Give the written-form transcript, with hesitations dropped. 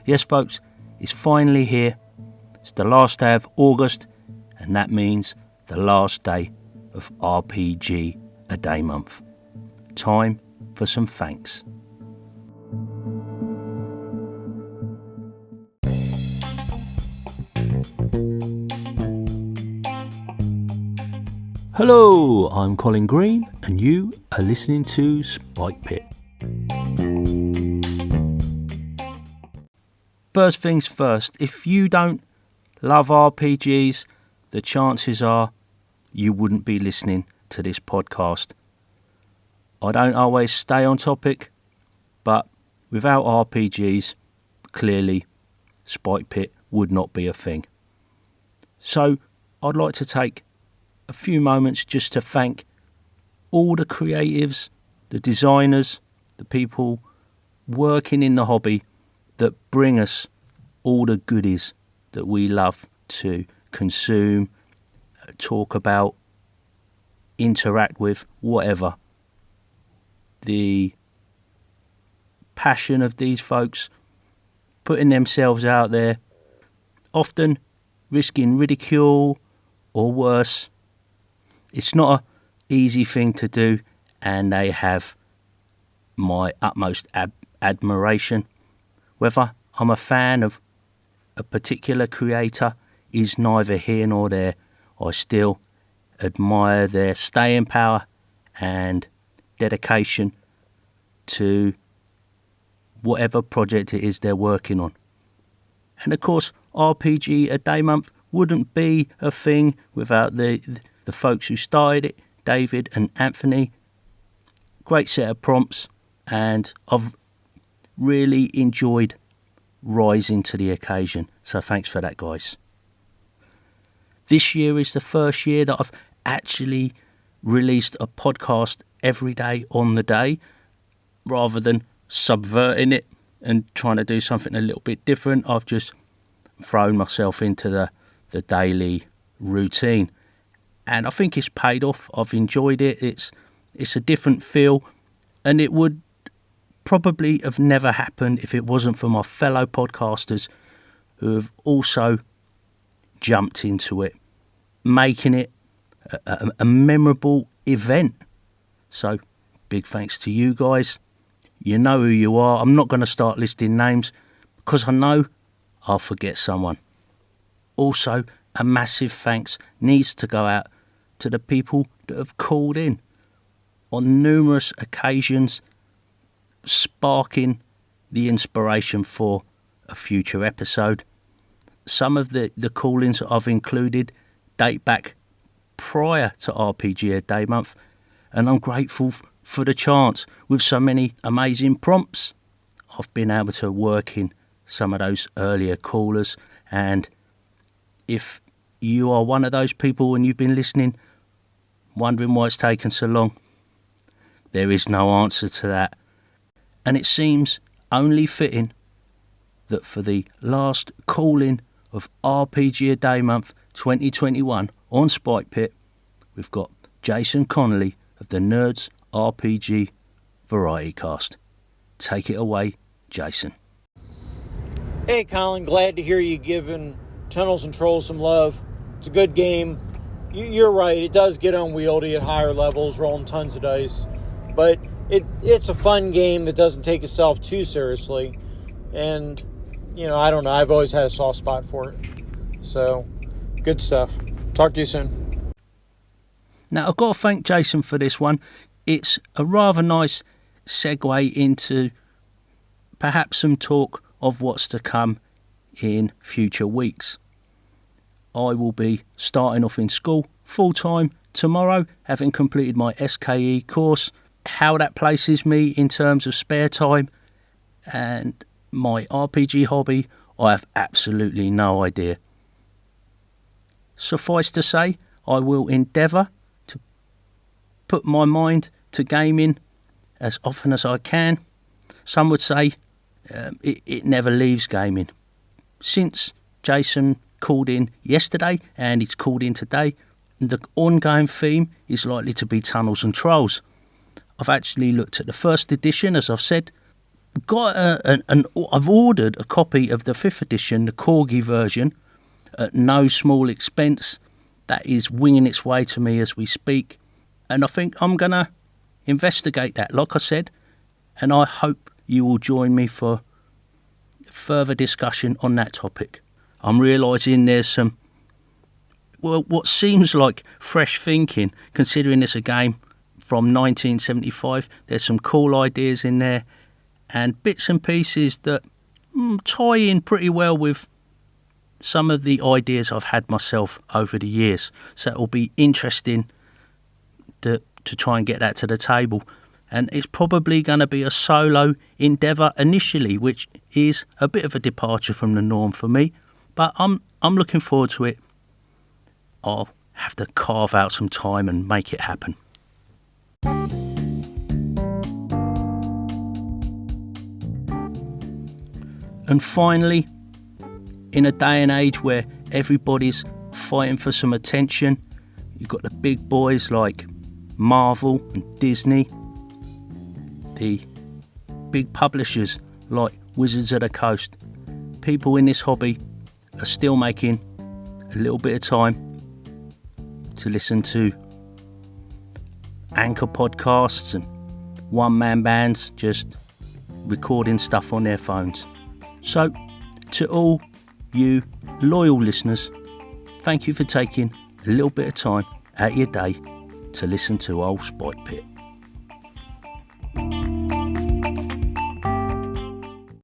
Yes, folks, it's finally here. It's the last day of August, and that means the last day of RPG A Day Month. Time for some thanks. Hello, I'm Colin Green, and you are listening to Spike Pit. First things first, if you don't love RPGs, the chances are you wouldn't be listening to this podcast. I don't always stay on topic, but without RPGs, clearly Spike Pit would not be a thing. So I'd like to take a few moments just to thank all the creatives, the designers, the people working in the hobby that bring us all the goodies that we love to consume, talk about, interact with, whatever. The passion of these folks putting themselves out there, often risking ridicule or worse. It's not an easy thing to do, and they have my utmost admiration. Whether I'm a fan of a particular creator is neither here nor there. I still admire their staying power and dedication to whatever project it is they're working on. And of course, RPG A Day Month wouldn't be a thing without the folks who started it, David and Anthony. Great set of prompts, and I've really enjoyed rising to the occasion. So thanks for that, guys. This year is the first year that I've actually released a podcast every day on the day, rather than subverting it and trying to do something a little bit different. I've just thrown myself into the daily routine, and I think it's paid off. I've enjoyed it. It's a different feel, and it would probably have never happened if it wasn't for my fellow podcasters who have also jumped into it, making it a memorable event. So big thanks to you guys. You know who you are. I'm not going to start listing names because I know I'll forget someone. Also, a massive thanks needs to go out to the people that have called in on numerous occasions, sparking the inspiration for a future episode. Some of the call-ins that I've included date back prior to RPG A Day Month, and I'm grateful for the chance. With so many amazing prompts, I've been able to work in some of those earlier callers, and if you are one of those people and you've been listening, wondering why it's taken so long, there is no answer to that. And it seems only fitting that for the last call-in of RPG A Day Month 2021 on Spike Pit, we've got Jason Connolly of the Nerds RPG Variety Cast. Take it away, Jason. Hey, Colin, glad to hear you giving Tunnels and Trolls some love. It's a good game. You're right, it does get unwieldy at higher levels, rolling tons of dice. But it's a fun game that doesn't take itself too seriously. And, I don't know, I've always had a soft spot for it. So, good stuff. Talk to you soon. Now, I've got to thank Jason for this one. It's a rather nice segue into perhaps some talk of what's to come in future weeks. I will be starting off in school full-time tomorrow, having completed my SKE course. How that places me in terms of spare time and my RPG hobby, I have absolutely no idea. Suffice to say, I will endeavour to put my mind to gaming as often as I can. Some would say it never leaves gaming. Since Jason called in yesterday and he's called in today, the ongoing theme is likely to be Tunnels and Trolls. I've actually looked at the first edition, as I've said, I've ordered a copy of the 5th edition, the Corgi version, at no small expense. That is winging its way to me as we speak. And I think I'm going to investigate that, like I said. And I hope you will join me for further discussion on that topic. I'm realising there's some, what seems like fresh thinking, considering it's a game from 1975. There's some cool ideas in there and bits and pieces that tie in pretty well with some of the ideas I've had myself over the years. So it'll be interesting to try and get that to the table. And it's probably going to be a solo endeavour initially, which is a bit of a departure from the norm for me. But I'm looking forward to it. I'll have to carve out some time and make it happen. And finally, in a day and age where everybody's fighting for some attention, you've got the big boys like Marvel and Disney, the big publishers like Wizards of the Coast. People in this hobby are still making a little bit of time to listen to anchor podcasts and one-man bands just recording stuff on their phones. So, to all you loyal listeners, thank you for taking a little bit of time out of your day to listen to Old Spike Pit.